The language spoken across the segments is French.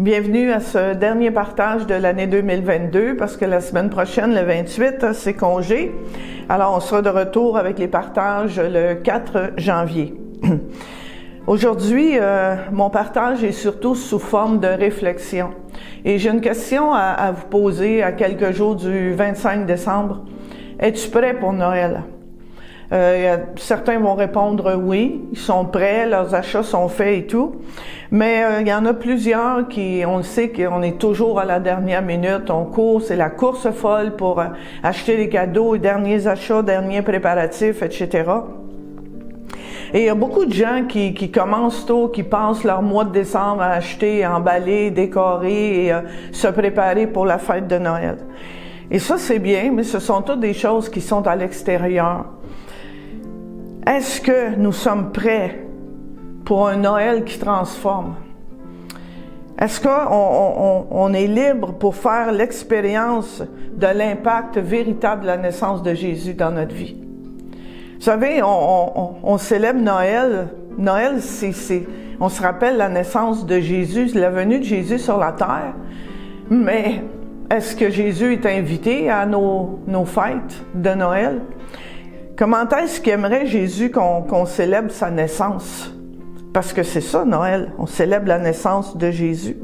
Bienvenue à ce dernier partage de l'année 2022 parce que la semaine prochaine, le 28, c'est congé. Alors, on sera de retour avec les partages le 4 janvier. Aujourd'hui, mon partage est surtout sous forme de réflexion. Et j'ai une question à vous poser à quelques jours du 25 décembre. Es-tu prêt pour Noël? Certains vont répondre oui, ils sont prêts, leurs achats sont faits et tout. Mais il y en a plusieurs on le sait qu'on est toujours à la dernière minute, on court, c'est la course folle pour acheter les cadeaux, les derniers achats, derniers préparatifs, etc. Et il y a beaucoup de gens qui commencent tôt, qui passent leur mois de décembre à acheter, emballer, décorer et se préparer pour la fête de Noël. Et ça, c'est bien, mais ce sont toutes des choses qui sont à l'extérieur. Est-ce que nous sommes prêts pour un Noël qui transforme? Est-ce qu'on est libre pour faire l'expérience de l'impact véritable de la naissance de Jésus dans notre vie? Vous savez, on célèbre Noël. Noël, on se rappelle la naissance de Jésus, la venue de Jésus sur la terre. Mais est-ce que Jésus est invité à nos fêtes de Noël? Comment est-ce qu'aimerait Jésus qu'on célèbre sa naissance? Parce que c'est ça, Noël. On célèbre la naissance de Jésus.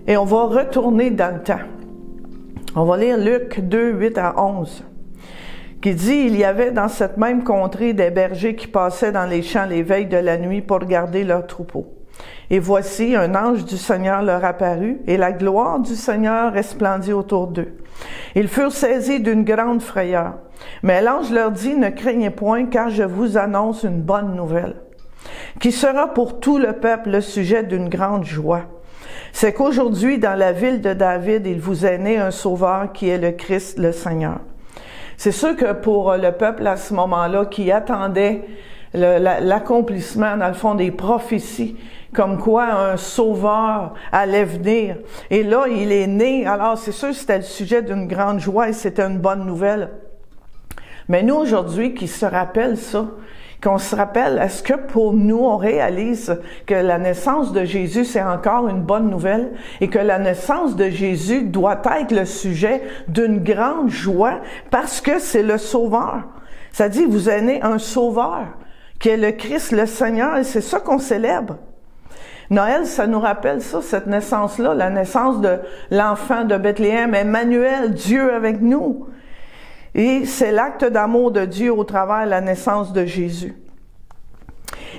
Et on va retourner dans le temps. On va lire Luc 2, 8 à 11, qui dit « Il y avait dans cette même contrée des bergers qui passaient dans les champs les veilles de la nuit pour garder leurs troupeaux. Et voici, un ange du Seigneur leur apparut, et la gloire du Seigneur resplendit autour d'eux. Ils furent saisis d'une grande frayeur. Mais l'ange leur dit, « Ne craignez point, car je vous annonce une bonne nouvelle, qui sera pour tout le peuple le sujet d'une grande joie. C'est qu'aujourd'hui, dans la ville de David, il vous est né un sauveur qui est le Christ, le Seigneur. » C'est sûr que pour le peuple à ce moment-là, qui attendait l'accomplissement, dans le fond, des prophéties, comme quoi un sauveur allait venir. Et là, il est né. Alors, c'est sûr que c'était le sujet d'une grande joie et c'était une bonne nouvelle. Mais nous, aujourd'hui, qui se rappellent ça, qu'on se rappelle, est-ce que pour nous, on réalise que la naissance de Jésus, c'est encore une bonne nouvelle et que la naissance de Jésus doit être le sujet d'une grande joie parce que c'est le Sauveur. Ça dit, vous êtes né un Sauveur, qui est le Christ, le Seigneur, et c'est ça qu'on célèbre. Noël, ça nous rappelle ça, cette naissance-là, la naissance de l'enfant de Bethléem, Emmanuel, Dieu avec nous. Et c'est l'acte d'amour de Dieu au travers de la naissance de Jésus.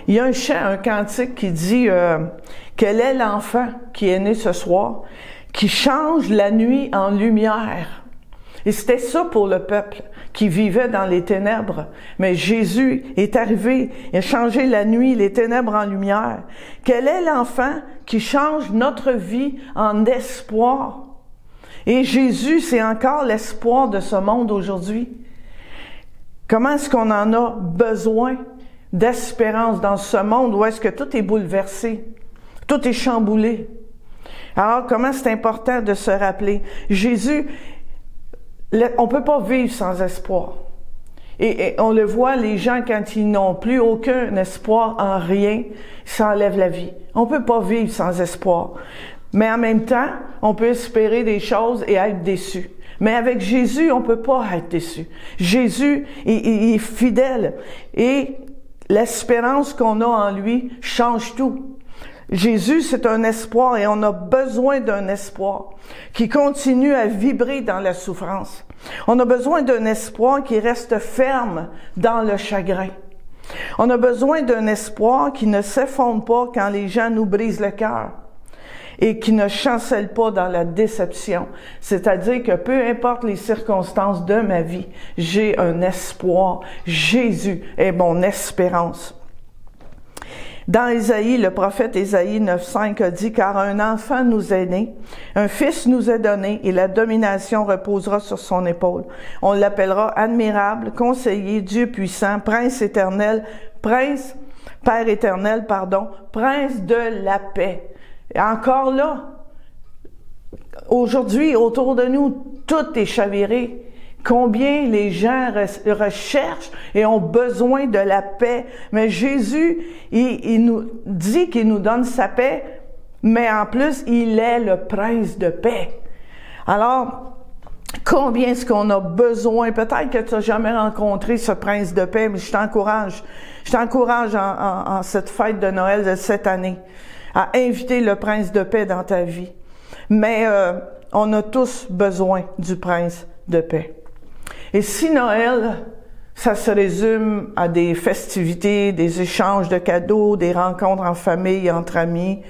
Il y a un chant, un cantique qui dit quel est l'enfant qui est né ce soir, qui change la nuit en lumière. Et c'était ça pour le peuple qui vivait dans les ténèbres. Mais Jésus est arrivé, il a changé la nuit, les ténèbres en lumière. Quel est l'enfant qui change notre vie en espoir? Et Jésus, c'est encore l'espoir de ce monde aujourd'hui. Comment est-ce qu'on en a besoin d'espérance dans ce monde où est-ce que tout est bouleversé, tout est chamboulé? Alors, comment c'est important de se rappeler? Jésus, on peut pas vivre sans espoir. Et on le voit, les gens, quand ils n'ont plus aucun espoir en rien, ils s'enlèvent la vie. On peut pas vivre sans espoir. Mais en même temps, on peut espérer des choses et être déçu. Mais avec Jésus, on peut pas être déçu. Jésus, il est fidèle. Et l'espérance qu'on a en lui change tout. Jésus, c'est un espoir et on a besoin d'un espoir qui continue à vibrer dans la souffrance. On a besoin d'un espoir qui reste ferme dans le chagrin. On a besoin d'un espoir qui ne s'effondre pas quand les gens nous brisent le cœur et qui ne chancelle pas dans la déception. C'est-à-dire que peu importe les circonstances de ma vie, j'ai un espoir. Jésus est mon espérance. Dans Ésaïe, le prophète Ésaïe 9,5 a dit « Car un enfant nous est né, un fils nous est donné, et la domination reposera sur son épaule. On l'appellera admirable, conseiller, Dieu puissant, prince éternel, prince de la paix. » Et encore là, aujourd'hui, autour de nous, tout est chaviré. Combien les gens recherchent et ont besoin de la paix. Mais Jésus, il nous dit qu'il nous donne sa paix mais en plus, il est le prince de paix. Alors, combien est-ce qu'on a besoin? Peut-être que tu n'as jamais rencontré ce prince de paix, mais je t'encourage. Je t'encourage en cette fête de Noël de cette année à inviter le prince de paix dans ta vie. Mais on a tous besoin du prince de paix. Et si Noël, ça se résume à des festivités, des échanges de cadeaux, des rencontres en famille, entre amis,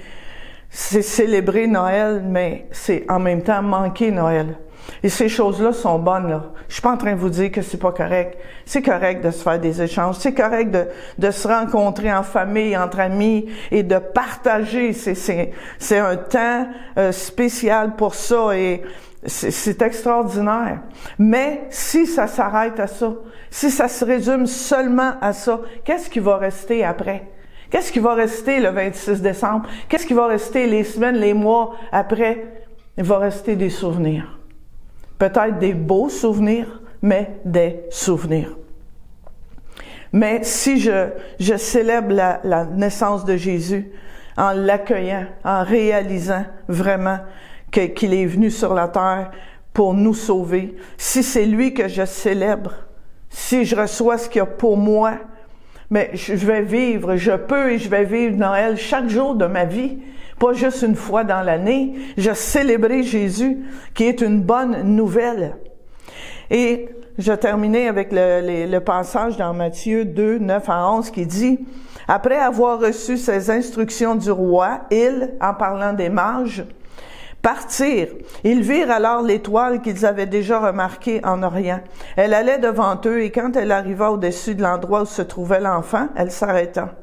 c'est célébrer Noël, mais c'est en même temps manquer Noël. Et ces choses-là sont bonnes, là. Je suis pas en train de vous dire que c'est pas correct. C'est correct de se faire des échanges. C'est correct de se rencontrer en famille, entre amis et de partager. C'est un temps spécial pour ça et c'est extraordinaire. Mais si ça s'arrête à ça, si ça se résume seulement à ça, qu'est-ce qui va rester après? Qu'est-ce qui va rester le 26 décembre? Qu'est-ce qui va rester les semaines, les mois après? Il va rester des souvenirs. Peut-être des beaux souvenirs, mais des souvenirs. Mais si je célèbre la naissance de Jésus en l'accueillant, en réalisant vraiment qu'il est venu sur la terre pour nous sauver, si c'est lui que je célèbre, si je reçois ce qu'il y a pour moi, mais je vais vivre, je peux et je vais vivre Noël chaque jour de ma vie, pas juste une fois dans l'année. Je célébrais Jésus, qui est une bonne nouvelle. Et je terminais avec le passage dans Matthieu 2, 9 à 11 qui dit « Après avoir reçu ces instructions du roi, ils, en parlant des mages, partirent. Ils virent alors l'étoile qu'ils avaient déjà remarquée en Orient. Elle allait devant eux et quand elle arriva au-dessus de l'endroit où se trouvait l'enfant, elle s'arrêta.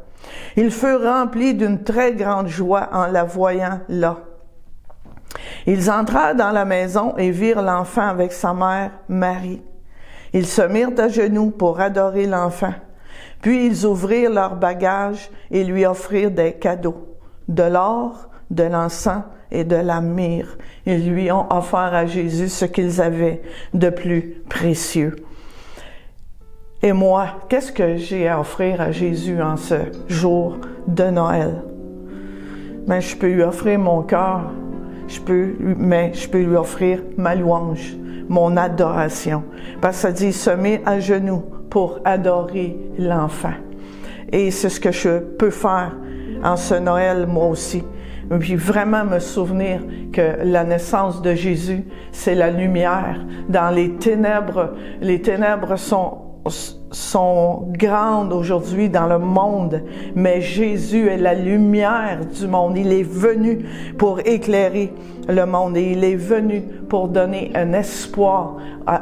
Ils furent remplis d'une très grande joie en la voyant là. Ils entrèrent dans la maison et virent l'enfant avec sa mère, Marie. Ils se mirent à genoux pour adorer l'enfant. Puis ils ouvrirent leurs bagages et lui offrirent des cadeaux, de l'or, de l'encens et de la myrrhe. Ils lui ont offert à Jésus ce qu'ils avaient de plus précieux. Et moi, qu'est-ce que j'ai à offrir à Jésus en ce jour de Noël? Ben, je peux lui offrir mon cœur, mais je peux lui offrir ma louange, mon adoration. Parce que ça dit, se met à genoux pour adorer l'enfant. Et c'est ce que je peux faire en ce Noël, moi aussi. Puis vraiment me souvenir que la naissance de Jésus, c'est la lumière. Dans les ténèbres sont grandes aujourd'hui dans le monde, mais Jésus est la lumière du monde. Il est venu pour éclairer le monde et il est venu pour donner un espoir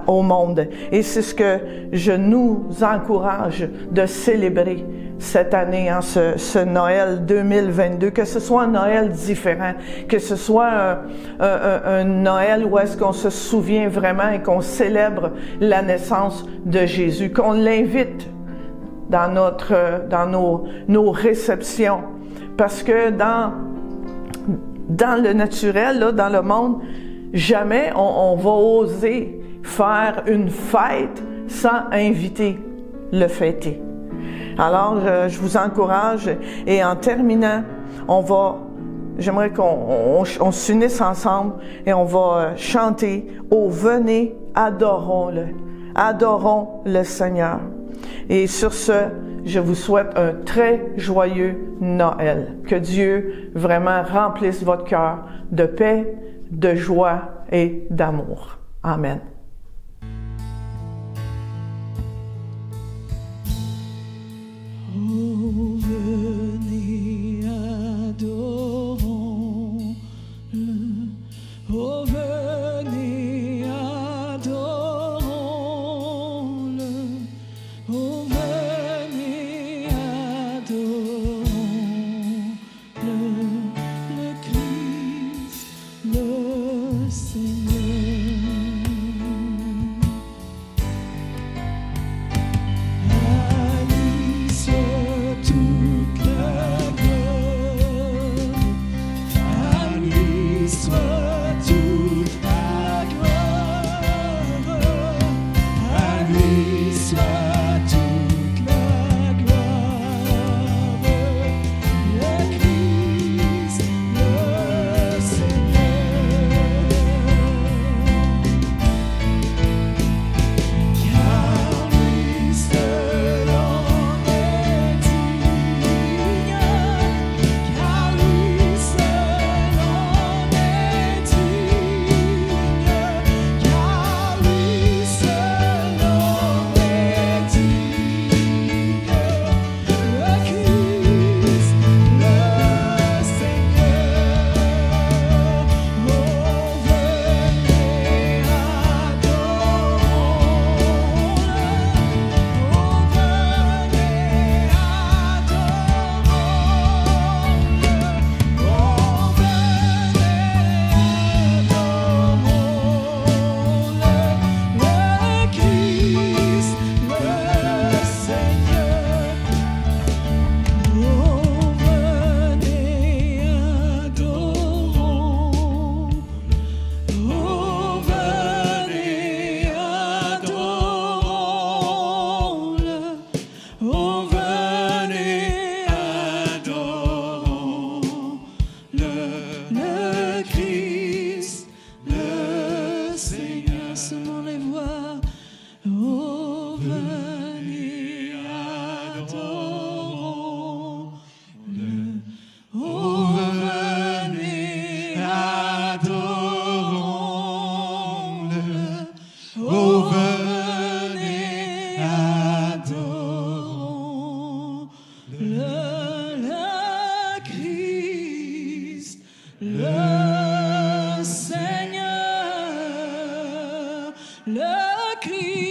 au monde. Et c'est ce que je nous encourage de célébrer cette année, en ce Noël 2022, que ce soit un Noël différent, que ce soit un Noël où est-ce qu'on se souvient vraiment et qu'on célèbre la naissance de Jésus, qu'on l'invite dans nos réceptions, parce que dans le naturel, là, dans le monde, jamais on va oser faire une fête sans inviter le fêté. Alors, je vous encourage et en terminant, j'aimerais qu'on s'unisse ensemble et on va chanter « Oh, venez, adorons-le, adorons le Seigneur ». Et sur ce, je vous souhaite un très joyeux Noël. Que Dieu vraiment remplisse votre cœur de paix, de joie et d'amour. Amen. le cri